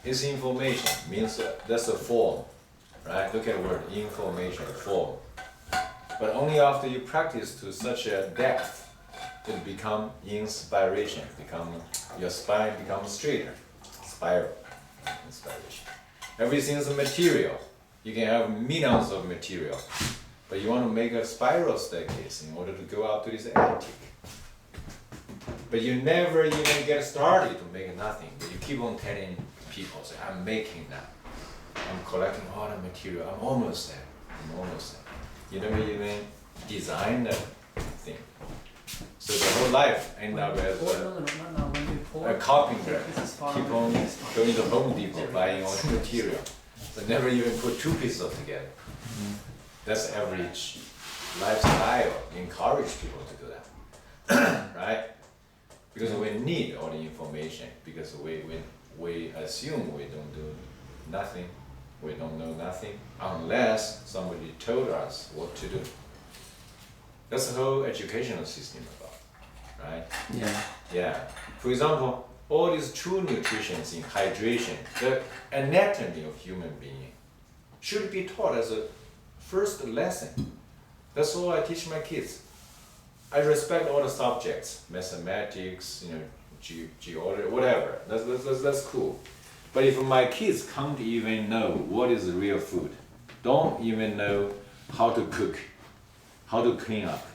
It's information, means that's a form, right? Look at the word, information, form. But only after you practice to such a depth, it become inspiration, your spine becomes straighter, spiral, inspiration. Everything is a material. You can have millions of material, but you want to make a spiral staircase in order to go out to this attic. But you never even get started to make nothing, but you keep on telling people, say, I'm making that. I'm collecting all the material, I'm almost there. You never even design the thing. So the whole life end up as a carpenter. Keep on going to Home Depot, buying all the material. So never even put two pieces together. That's average lifestyle. Encourage people to do that, right? Because we need all the information. Because we assume we don't do nothing. We don't know nothing unless somebody told us what to do. That's the whole educational system about, right? Yeah. For example, all these true nutrition in hydration, the anatomy of human being should be taught as a first lesson. That's all I teach my kids. I respect all the subjects, mathematics, geology, whatever. That's cool. But if my kids can't even know what is real food, don't even know how to cook, how to clean up,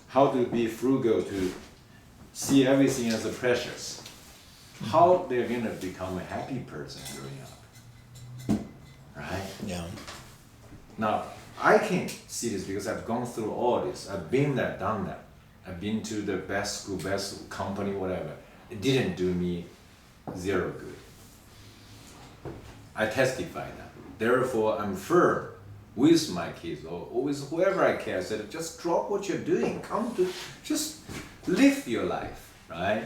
how to be frugal, to see everything as a precious, how they're gonna become a happy person growing up, right? Yeah. Now, I can see this because I've gone through all this. I've been there, done that. I've been to the best school, best company, whatever. It didn't do me zero good. I testify that. Therefore, I'm firm with my kids or with whoever I can. I said, just drop what you're doing. Come to, just live your life, right?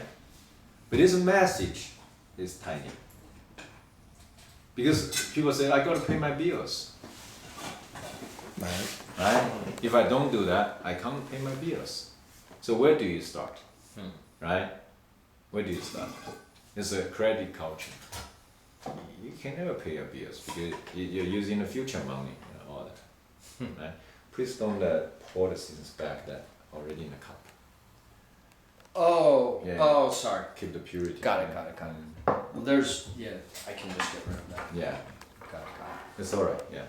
But this message is tiny. Because people say, I gotta pay my bills. Right? If I don't do that, I can't pay my bills. So where do you start? Right? Where do you start? It's a credit culture. You can never pay your bills because you're using the future money and all that. Right? Please don't pour the things back that already in the cup. Oh, sorry. Keep the purity. Got it. Well, I can just get rid of that. Yeah. Got it. It's alright, yeah.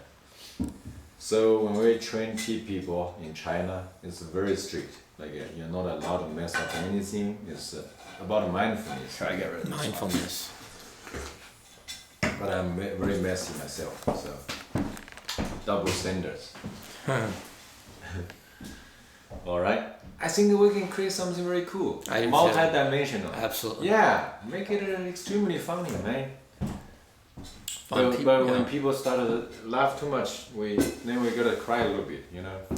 So when we train tea people in China, it's very strict. Like you're not allowed to mess up anything. It's about mindfulness. Try to get rid of Mindfulness. But I'm very messy myself, so double standards. Alright. I think we can create something very cool. Multi-dimensional. Absolutely. Yeah, make it extremely funny, man. But when people start to laugh too much, then we gotta cry a little bit,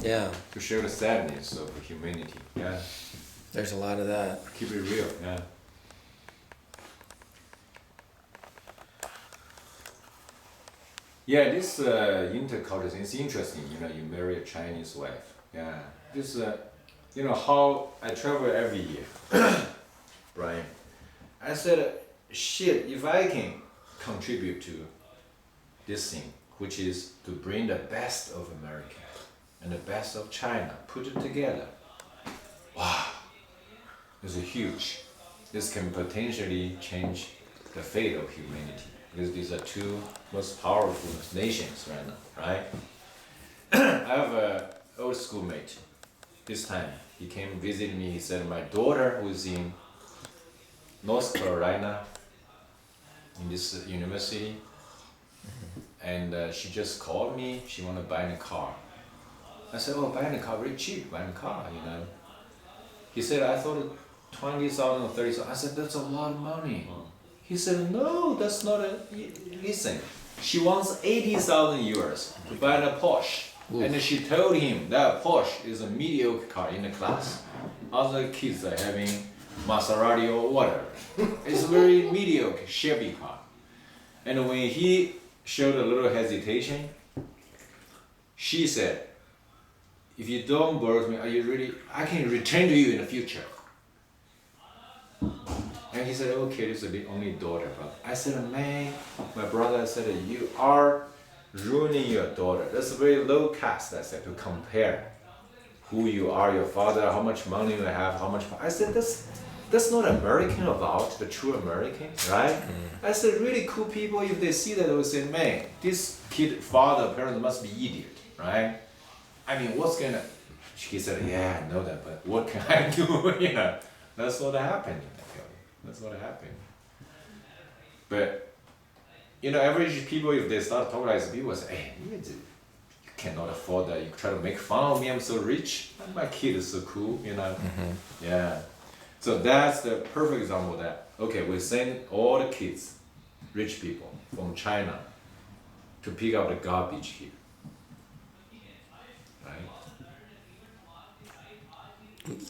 Yeah. to show the sadness of humanity. Yeah, There's a lot of that. keep it real. Yeah. Yeah, this interculture thing is interesting. You marry a Chinese wife. Yeah, this how I travel every year, Brian. I said, shit, if I can contribute to this thing, which is to bring the best of America and the best of China, put it together. Wow, it's huge. This can potentially change the fate of humanity because these are two most powerful nations right now, right? I have an old schoolmate. This time he came visit me. He said, my daughter who's in North Carolina in this university, and she just called me. She want to buy a car. I said, oh, buying a car very cheap. Buying a car, He said, I thought 20,000 or 30,000. I said, that's a lot of money. He said, no, that's not listen. She wants 80,000 euros to buy a Porsche. Oof. And she told him that Porsche is a mediocre car in the class. Other kids are having Maserati or whatever. It's a very mediocre, shabby car. And when he showed a little hesitation, she said, if you don't borrow me, I can return to you in the future. And he said, okay, this is the only daughter. But I said, man, my brother said, you are ruining your daughter. That's a very low caste, I said, to compare who you are, your father, how much money you have, how much. I said, that's not American about, the true American, right? I said, really cool people, if they see that, they will say, man, this kid, father, parents must be idiot, right? I mean, what's gonna, he said, yeah, I know that, but what can I do, you know? That's what happened, I tell you. That's what happened. But, you know, average people, if they start talking like this, people say, hey, you cannot afford that. You try to make fun of me, I'm so rich. My kid is so cool, you know? Yeah. So that's the perfect example of that. Okay, we send all the kids, rich people from China, to pick up the garbage here. Right?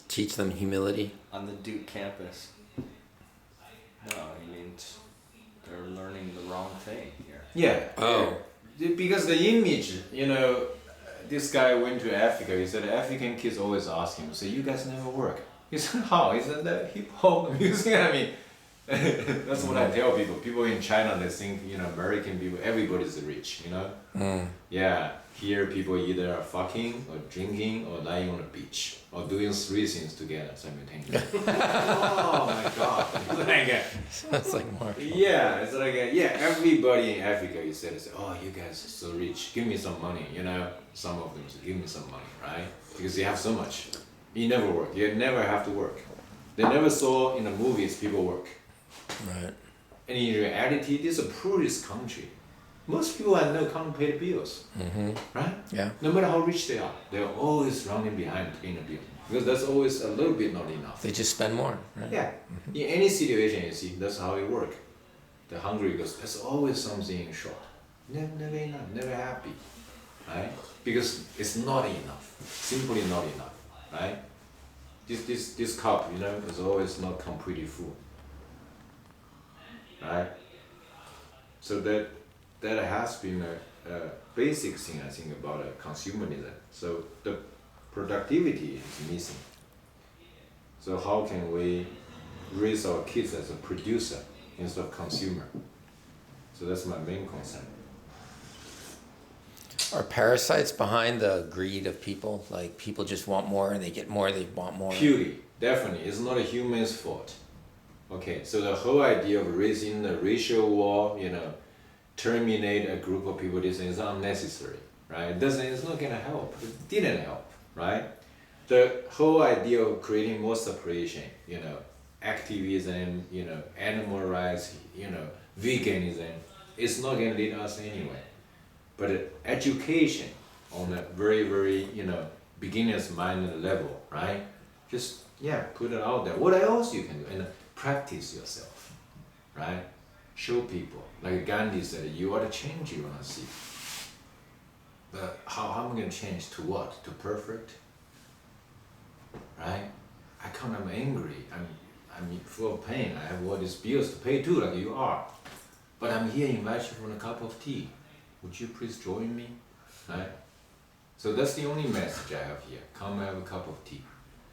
Teach them humility. On the Duke campus. No, I mean, they're learning the wrong thing here. Yeah. Oh. Because the image, you know, this guy went to Africa, he said African kids always ask him, say, you guys never work. He said, how? He said, the hip hop music, I mean, that's what I tell people. People in China, they think, you know, American people, everybody's rich, you know? Yeah, here people either are fucking or drinking or lying on the beach or doing three things together simultaneously. Oh my God. It's like, Sounds like Marshall. yeah, it's like, yeah, everybody in Africa, you said, oh, you guys are so rich, give me some money, you know? Some of them say, give me some money, right? Because you have so much. You never work, you never have to work. They never saw in the movies people work. Right. And in reality, this is a poorest country. Most people I know can't pay the bills, right? Yeah. No matter how rich they are, they're always running behind paying the bill. Because that's always a little bit not enough. They just spend more, right? Yeah. In any situation you see, that's how it works. The hungry goes, there's always something short. Never enough, never happy, right? Because it's not enough, simply not enough, right? This cup, you know, is always not completely full, right? So that has been a basic thing, I think, about consumerism. So the productivity is missing. So how can we raise our kids as a producer instead of consumer? So that's my main concern. Are parasites behind the greed of people? Like people just want more and they get more, they want more. Purely, definitely, it's not a human's fault. Okay, so the whole idea of raising the racial war, you know, terminate a group of people, this is unnecessary, right? It's not gonna help. It didn't help, right? The whole idea of creating more separation, you know, activism, you know, animal rights, you know, veganism, it's not gonna lead us anywhere. But education on a very, very, you know, beginner's mind level, right? Just, yeah, put it out there. What else you can do? And practice yourself, right? Show people. Like Gandhi said, you are the change you want to see. But how am I going to change? To what? To perfect? Right? I'm angry. I'm full of pain. I have all these bills to pay too, like you are. But I'm here invite you for a cup of tea. Would you please join me? Right? So that's the only message I have here. Come have a cup of tea.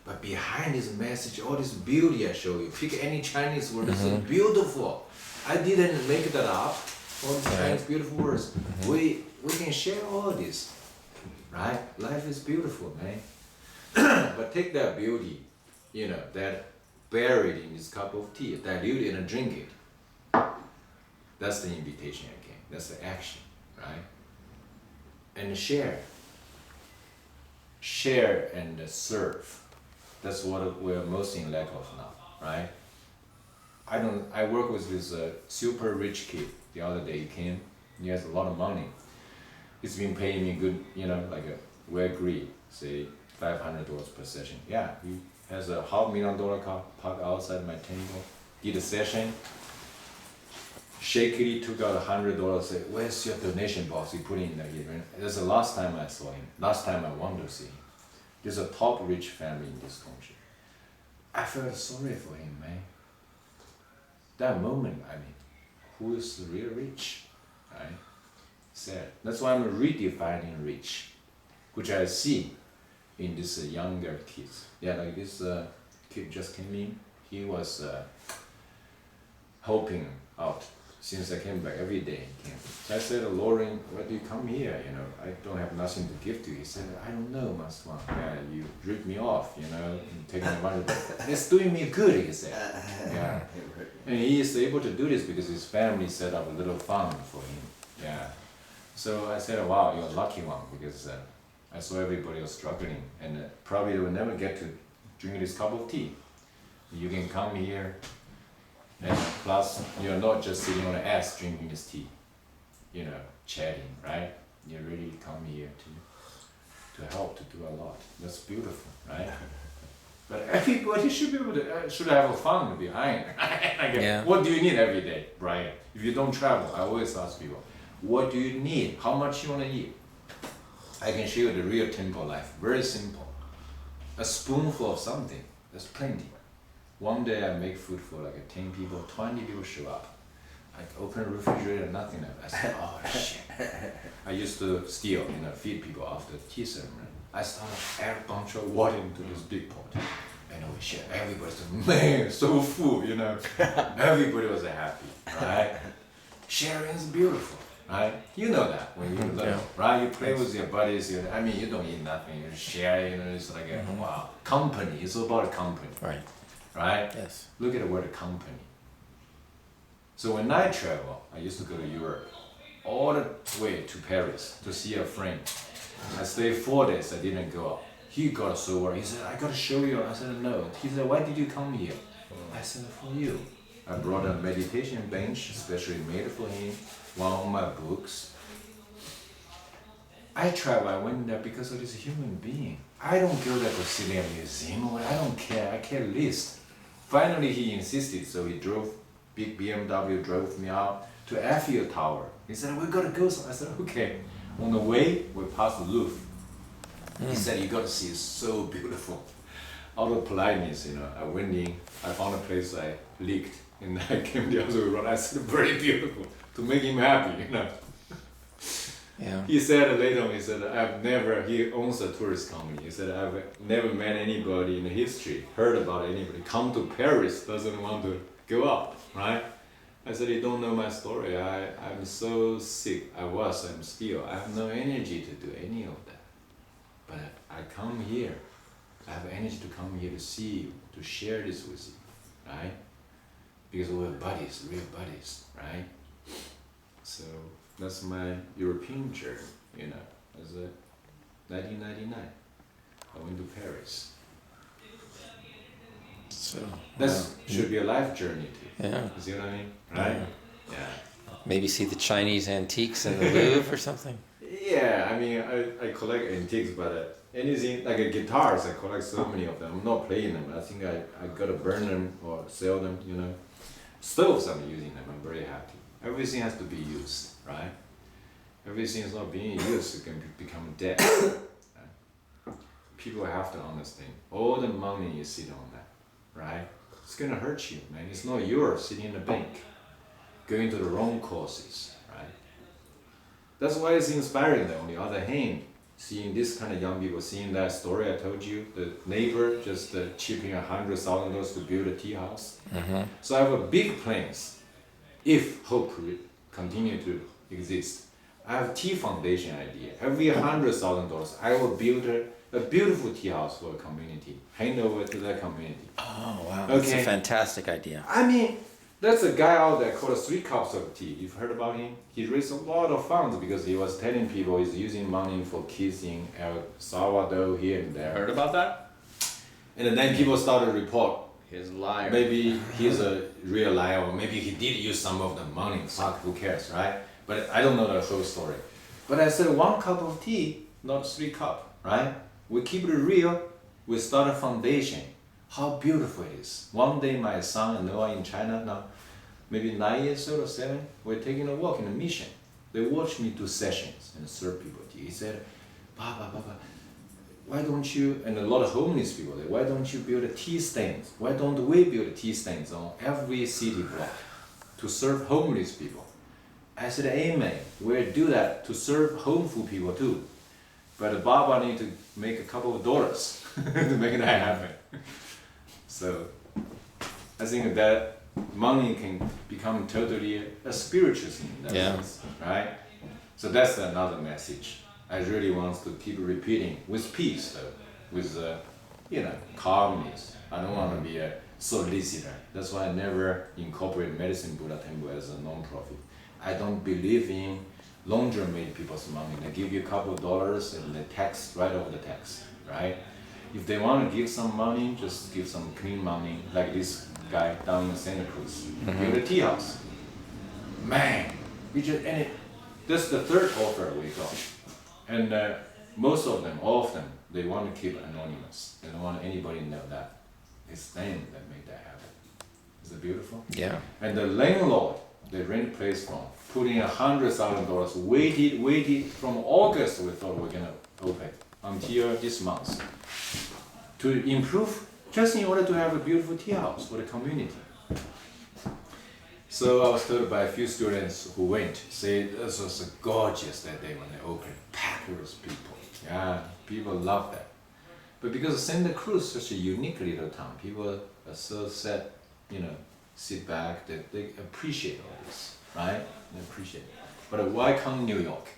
But behind this message, all this beauty I show you, pick any Chinese word, it's so beautiful. I didn't make that up. All these Chinese beautiful words. We can share all this. Right? Life is beautiful, man. But take that beauty, you know, that buried in this cup of tea, dilute it and drink it. That's the invitation again. That's the action, right? And share. Share and serve. That's what we're most in lack of now, right? I work with this super rich kid. The other day he came. He has a lot of money. He's been paying me good, you know, like we agree, say $500 per session. Yeah, he has a $500,000 car parked outside my table. Did a session. Shakily took out $100. Said, "Where's your donation box? He put it in here." And that's the last time I saw him. Last time I wanted to see him. There's a top rich family in this country. I felt sorry for him, man. That moment, I mean, who is the real rich, right? Sad. That's why I'm redefining rich, which I see in these younger kids. Yeah, like this kid just came in. He was helping out since I came back every day. So I said, Lauren, why do you come here? You know, I don't have nothing to give to you. He said, I don't know, Master Wang. Yeah, you ripped me off, you know, and taking advantage of it. It's doing me good, he said. Yeah. And he is able to do this because his family set up a little fund for him. Yeah. So I said, wow, you're a lucky one, because I saw everybody was struggling, and probably they will never get to drink this cup of tea. You can come here, and plus you're not just sitting on the ass drinking this tea, you know, chatting, right? You really come here to help, to do a lot. That's beautiful, right? But everybody should be able to should have a fun behind. What do you need every day, Brian? If you don't travel, I always ask people, what do you need? How much you want to eat? I can show you the real temple life. Very simple. A spoonful of something. That's plenty. One day I make food for like 10 people, 20 people show up. I open a refrigerator, nothing left. I said, oh shit. I used to steal, you know, feed people after the tea ceremony. I started add a bunch of water into this big pot. And oh shit, everybody said, man, so full, you know. Everybody was happy, right? Sharing is beautiful, right? You know that when you learn, right? You play with your buddies, you don't eat nothing, you share, you know, it's like a, wow. Company, it's all about a company. Right? Yes. Look at the word company. So when I travel, I used to go to Europe, all the way to Paris to see a friend. I stayed 4 days, I didn't go out. He got so worried. He said, I gotta show you. I said, no. He said, why did you come here? I said, for you. I brought a meditation bench, especially made for him, one of my books. I travel, I went there because of this human being. I don't go there to sit in a museum, or I don't care, I care least. Finally, he insisted, so he drove, big BMW drove me out to Eiffel Tower. He said, we gotta go. So I said, okay. On the way, we passed the Louvre. He said, you gotta see, it's so beautiful. Out of politeness, you know, I went in, I found a place I leaked, and I came the other way around. I said, very beautiful, to make him happy, you know. Yeah. He said later on, he said, he owns a tourist company. He said, I've never met anybody in history, heard about anybody, come to Paris, doesn't want to go up, right? I said, you don't know my story. I'm so sick. I'm still. I have no energy to do any of that. But I come here. I have energy to come here to see you, to share this with you, right? Because we're buddies, real buddies, right? So that's my European journey, you know. As a 1999, I went to Paris. So that should be a life journey too. Yeah. You see what I mean? Right? Yeah. Maybe see the Chinese antiques in the Louvre or something. Yeah, I mean, I collect antiques, but anything like guitars, I collect so many of them. I'm not playing them. I think I gotta burn them or sell them. You know, stoves I'm using them. I'm very happy. Everything has to be used, right? Everything is not being used, it can become dead. Right? People have to understand. All the money you sit on that, right? It's gonna hurt you, man. It's not yours sitting in the bank, going to the wrong causes, right? That's why it's inspiring though. On the other hand, seeing this kind of young people, seeing that story I told you, the neighbor just chipping $100,000 to build a tea house. So I have a big plans. If hope continue to exist, I have tea foundation idea. Every $100,000, I will build a beautiful tea house for a community, hand over to that community. Oh wow, that's a fantastic idea. I mean, there's a guy out there called 3 Cups of Tea. You've heard about him? He raised a lot of funds because he was telling people he's using money for kids in El Salvador here and there. Heard about that? And then people started to report. He's a liar. Maybe he's a real liar, or maybe he did use some of the money. Fuck, who cares, right? But I don't know the whole story. But I said 1 cup of tea, not 3 cups, right? We keep it real. We start a foundation. How beautiful it is. One day my son and Noah in China now, maybe 9 years old or 7, we're taking a walk in a mission. They watched me do sessions and serve people tea. He said, Baba, why don't you, and a lot of homeless people there, why don't you build a tea stands? Why don't we build tea stands on every city block to serve homeless people? I said, amen. We'll do that to serve homeful people too. But Baba need to make a couple of dollars to make that happen. So I think that money can become totally a spiritual thing in that sense, right? So that's another message. I really want to keep repeating with peace, though, with calmness. I don't want to be a solicitor. That's why I never incorporate Medicine Buddha Temple as a non-profit. I don't believe in laundromat people's money. They give you a couple of dollars and they tax right over the tax, right? If they want to give some money, just give some clean money, like this guy down in Santa Cruz. Give the tea house. Man, that's the third offer we got. And most of them, all of them, they want to keep anonymous. They don't want anybody to know that. It's them that made that happen. Is it beautiful? Yeah. And the landlord they rent a place from, put in $100,000, waited from August we thought we were gonna open until this month to improve, just in order to have a beautiful tea house for the community. So I was told by a few students who went, say this was gorgeous that day when they opened, packed with people. Yeah, people love that. But because Santa Cruz is such a unique little town, people are so sad, sit back, they appreciate all this, right? They appreciate it. But why come New York?